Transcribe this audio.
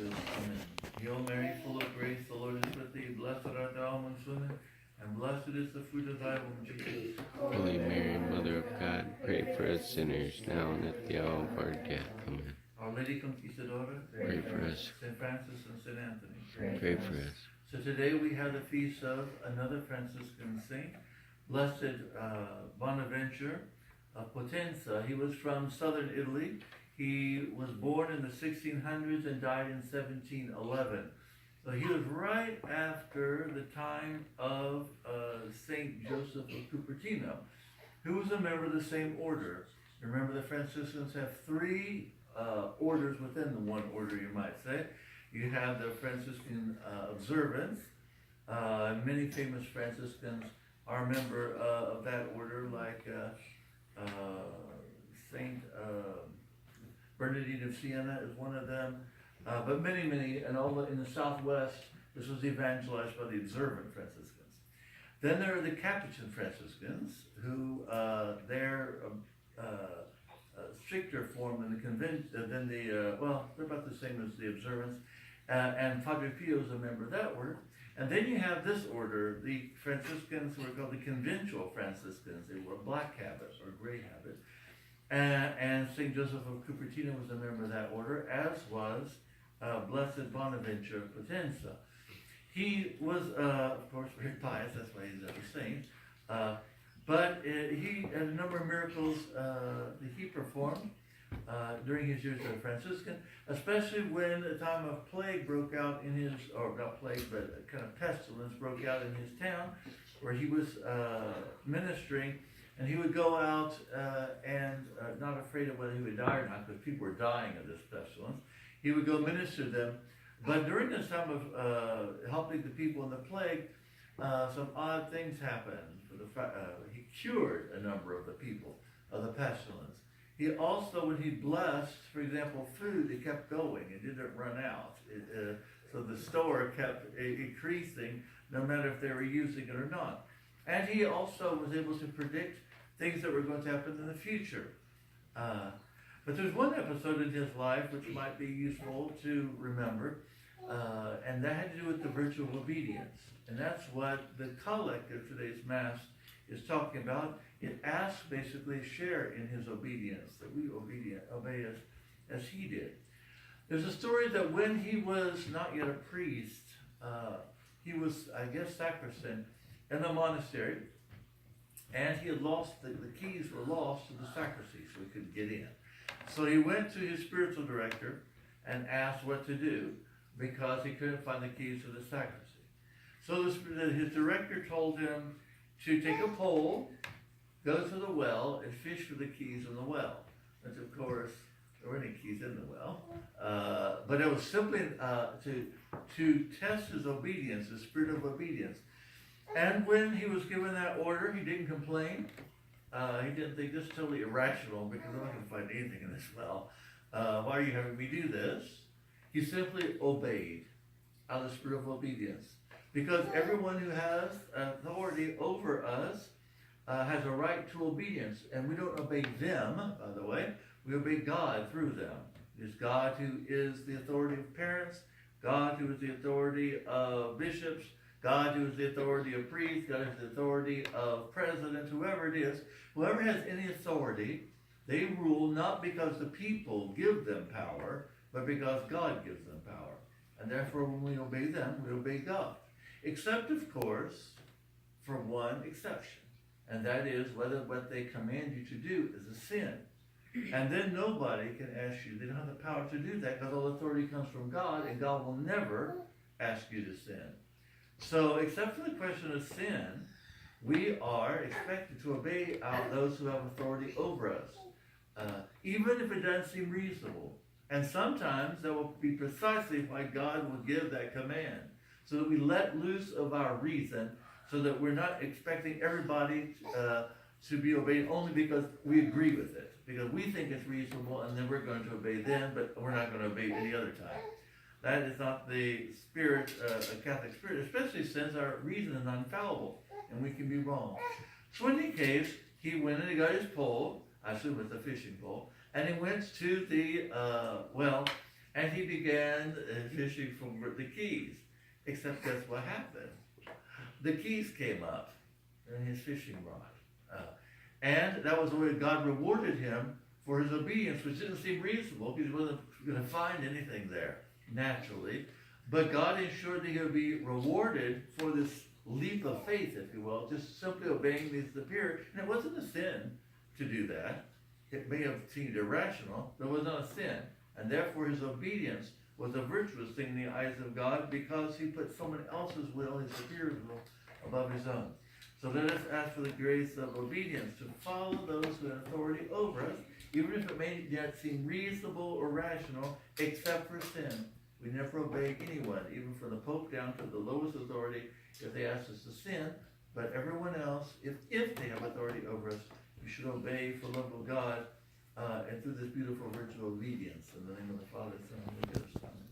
says, Amen. Hail Mary, full of grace, the Lord is with thee. Blessed art thou amongst women, and blessed is the fruit of thy womb, Jesus. Holy Mary, Mother of God, pray for us sinners, now and at the hour of our death. Amen. Our Lady Conquistadora, Pray for us. St. Francis and St. Anthony, Pray for us. So today we have the feast of another Franciscan saint, Blessed Bonaventure of Potenza. He was from southern Italy. He was born in the 1600s and died in 1711. So he was right after the time of Saint Joseph of Cupertino, who was a member of the same order. Remember, the Franciscans have three orders within the one order, you might say. You have the Franciscan observance. Many famous Franciscans are a member of that order, like Saint Bernardine of Siena is one of them. But many, and all in the Southwest, this was evangelized by the observant Franciscans. Then there are the Capuchin Franciscans, who they're stricter form than the they're about the same as the observance. And Padre Pio is a member of that order. And then you have this order, the Franciscans who are called the conventual Franciscans. They wore black habits or gray habits. And St. Joseph of Cupertino was a member of that order, as was Blessed Bonaventure of Potenza. He was, of course, very pious, that's why he's a saint. But he had a number of miracles that he performed during his years as a Franciscan, especially when a time of plague broke out in his, or not plague, but a kind of pestilence broke out in his town, where he was ministering. And he would go out and not afraid of whether he would die or not, because people were dying of this pestilence. He would go minister to them. But during this time of helping the people in the plague, some odd things happened. He cured a number of the people of the pestilence. He also, when he blessed, for example, food, it kept going. It didn't run out. So the store kept increasing, no matter if they were using it or not. And he also was able to predict things that were going to happen in the future. But there's one episode in his life which might be useful to remember, and that had to do with the virtue of obedience. And that's what the collect of today's Mass is talking about. It asks basically share in his obedience, that we obey as he did. There's a story that when he was not yet a priest, he was, I guess, sacristan in the monastery, and he had lost, the keys were lost to the sacristy, so he couldn't get in. So he went to his spiritual director and asked what to do, because he couldn't find the keys to the sacristy. So his director told him to take a pole, go to the well, and fish for the keys in the well. Which, of course, there weren't any keys in the well. But it was simply to test his obedience, the spirit of obedience. And when he was given that order, he didn't complain. He didn't think this is totally irrational, because I'm not going to find anything in this well. Why are you having me do this? He simply obeyed out of the spirit of obedience. Because everyone who has authority over us has a right to obedience. And we don't obey them, by the way. We obey God through them. It's God who is the authority of parents, God who is the authority of bishops, God who is the authority of priests, God is the authority of presidents, whoever it is. Whoever has any authority, they rule not because the people give them power, but because God gives them power. And therefore, when we obey them, we obey God. Except, of course, for one exception. And that is whether what they command you to do is a sin. And then nobody can ask you, they don't have the power to do that, because all authority comes from God, and God will never ask you to sin. So, except for the question of sin, we are expected to obey those who have authority over us, even if it doesn't seem reasonable. And sometimes that will be precisely why God will give that command, so that we let loose of our reason, so that we're not expecting everybody to be obeyed only because we agree with it, because we think it's reasonable, and then we're going to obey them, but we're not going to obey any other time. That is not the spirit, a Catholic spirit, especially since our reason is not infallible, and we can be wrong. So in any case, he went and he got his pole, I assume it's a fishing pole, and he went to the well, And he began fishing from the Keys. Except guess what happened? The Keys came up in his fishing rod. And that was the way God rewarded him for his obedience, which didn't seem reasonable because he wasn't going to find anything there naturally. But God ensured that he would be rewarded for this leap of faith, if you will, just simply obeying the superior. And it wasn't a sin to do that. It may have seemed irrational, but it was not a sin. And therefore his obedience was a virtuous thing in the eyes of God because he put someone else's will, his superior's will, above his own. So let us ask for the grace of obedience to follow those who have authority over us, even if it may yet seem reasonable or rational, except for sin. We never obey anyone, even from the Pope down to the lowest authority, if they ask us to sin. But everyone else, if they have authority over us, we should obey for love of God and through this beautiful virtue of obedience. In the name of the Father, Son, and the Holy Spirit.